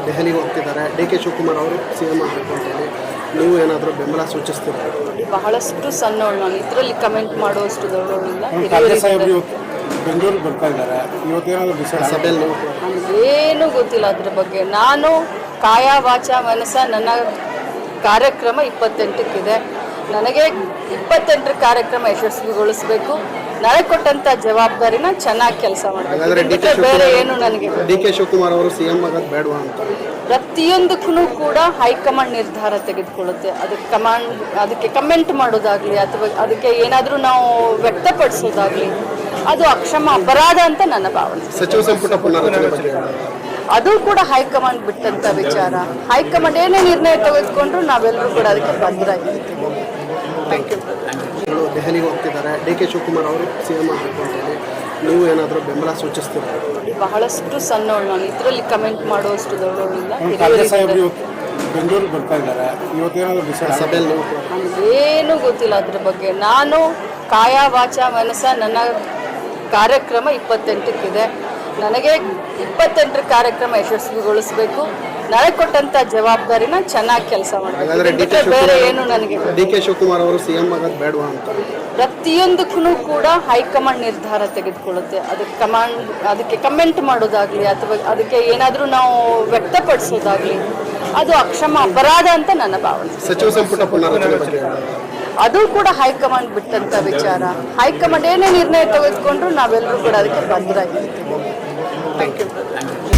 ದೆಹಲಿಗೆ ಹೋಗ್ತಿದ್ದಾರೆ. ಡಿ.ಕೆ. ಶಿವಕುಮಾರ್ ಅವರು ಸಿಎಂ ಆಗಬೇಕು ಅಂತ ಹೇಳಿ ನೀವು ಏನಾದರೂ ಬೆಂಬಲ ಸೂಚಿಸ್ತೀರಾ? ಬಹಳಷ್ಟು ಸಣ್ಣವಳು ನಾನು, ಇದರಲ್ಲಿ ಕಮೆಂಟ್ ಮಾಡುವಷ್ಟು ದೊಡ್ಡವಳಿಲ್ಲ. ಬೆಂಗಳೂರಿಗೆ ಬರ್ತಾ ಇದ್ದಾರೆ, ಇವತ್ತೇನಾದರೂ ಸಭೆಯಲ್ಲಿ ನನಗೇನು ಗೊತ್ತಿಲ್ಲ ಅದ್ರ ಬಗ್ಗೆ. ನಾನು ಕಾಯ ವಾಚ ಮನಸ ನನ್ನ ಕಾರ್ಯಕ್ರಮ 28ಕ್ಕಿದೆ. ನನಗೆ 28ರ ಕಾರ್ಯಕ್ರಮ ಯಶಸ್ವಿಗೊಳಿಸಬೇಕು. ನನಗೆ ಕೊಟ್ಟಂತ ಜವಾಬ್ದಾರಿನ ಚೆನ್ನಾಗಿ ಕೆಲಸ ಮಾಡಬೇಕು. ಬೇರೆ ಏನು ನನಗೆ ಡಿ.ಕೆ. ಶಿವಕುಮಾರ್ ಅವರು ಸಿಎಂ ಆಗೋದು ಬೇಡವಾ ಅಂತ ಪ್ರತಿಯೊಂದಕ್ಕೂ ಕೂಡ ಹೈಕಮಾಂಡ್ ನಿರ್ಧಾರ ತೆಗೆದುಕೊಳ್ಳುತ್ತೆ. ಅದಕ್ಕೆ ಕಮೆಂಟ್ ಮಾಡೋದಾಗ್ಲಿ ಅಥವಾ ಅದಕ್ಕೆ ಏನಾದರೂ ನಾವು ವ್ಯಕ್ತಪಡಿಸೋದಾಗ್ಲಿ ಅದು ಅಕ್ಷಮ ಅಪರಾಧ ಅಂತ ನನ್ನ ಭಾವನೆ. ಸಚಿವ ಸಂಪುಟ ಪುನರ್ರಚನೆ ಬಗ್ಗೆ ಅದು ಕೂಡ ಹೈಕಮಾಂಡ್ ಬಿಟ್ಟಂತ ವಿಚಾರ. ಹೈಕಮಾಂಡ್ ಏನೇ ನಿರ್ಣಯ ತೆಗೆದುಕೊಂಡ್ರು ನಾವೆಲ್ಲರೂ ಕೂಡ ಅದಕ್ಕೆ ಬದ್ಧರಾಗಿರ್ತೀವಿ. Thank you. ದೆಹಲಿಗೆ ಹೋಗ್ತಿದ್ದಾರೆ. ಡಿ.ಕೆ. ಶಿವಕುಮಾರ್ ಅವರು ಸಿಎಂ ಆಗಬೇಕು ಅಂತ ಹೇಳಿ ನೀವು ಏನಾದರೂ ಬೆಂಬಲ ಸೂಚಿಸ್ತೀರಾ? ಬಹಳಷ್ಟು ಸಣ್ಣವಳು ನಾನು, ಇದರಲ್ಲಿ ಕಮೆಂಟ್ ಮಾಡುವಷ್ಟು ದೊಡ್ಡವಳಿಲ್ಲ. ಬೆಂಗಳೂರಿಗೆ ಬರ್ತಾ ಇದ್ದಾರೆ, ಇವತ್ತೇನಾದರೂ ಸಭೆಯಲ್ಲಿ ನನಗೇನು ಗೊತ್ತಿಲ್ಲ ಅದ್ರ ಬಗ್ಗೆ. ನಾನು ಕಾಯ ವಾಚ ಮನಸ ನನ್ನ ಕಾರ್ಯಕ್ರಮ 28ಕ್ಕಿದೆ. ನನಗೆ 28ರ ಕಾರ್ಯಕ್ರಮ ಯಶಸ್ವಿಗೊಳಿಸಬೇಕು. ನನಗೆ ಕೊಟ್ಟಂತ ಜವಾಬ್ದಾರಿನ ಚೆನ್ನಾಗಿ ಕೆಲಸ ಮಾಡಬೇಕು. ಬೇರೆ ಏನು ನನಗೆ ಡಿ.ಕೆ. ಶಿವಕುಮಾರ್ ಅವರು ಸಿಎಂ ಆಗೋದು ಬೇಡವಾ ಅಂತ ಪ್ರತಿಯೊಂದಕ್ಕೂ ಕೂಡ ಹೈಕಮಾಂಡ್ ನಿರ್ಧಾರ ತೆಗೆದುಕೊಳ್ಳುತ್ತೆ. ಅದಕ್ಕೆ ಕಮೆಂಟ್ ಮಾಡೋದಾಗ್ಲಿ ಅಥವಾ ಅದಕ್ಕೆ ಏನಾದರೂ ನಾವು ವ್ಯಕ್ತಪಡಿಸೋದಾಗ್ಲಿ ಅದು ಅಕ್ಷಮ ಅಪರಾಧ ಅಂತ ನನ್ನ ಭಾವನೆ. ಸಚಿವ ಸಂಪುಟ ಪುನರ್ರಚನೆ ಬಗ್ಗೆ ಅದು ಕೂಡ ಹೈಕಮಾಂಡ್ ಬಿಟ್ಟಂತ ವಿಚಾರ. ಹೈಕಮಾಂಡ್ ಏನೇ ನಿರ್ಣಯ ತೆಗೆದುಕೊಂಡ್ರು ನಾವೆಲ್ಲರೂ ಕೂಡ ಅದಕ್ಕೆ ಬದ್ಧರಾಗಿರ್ತೀವಿ. Thank you.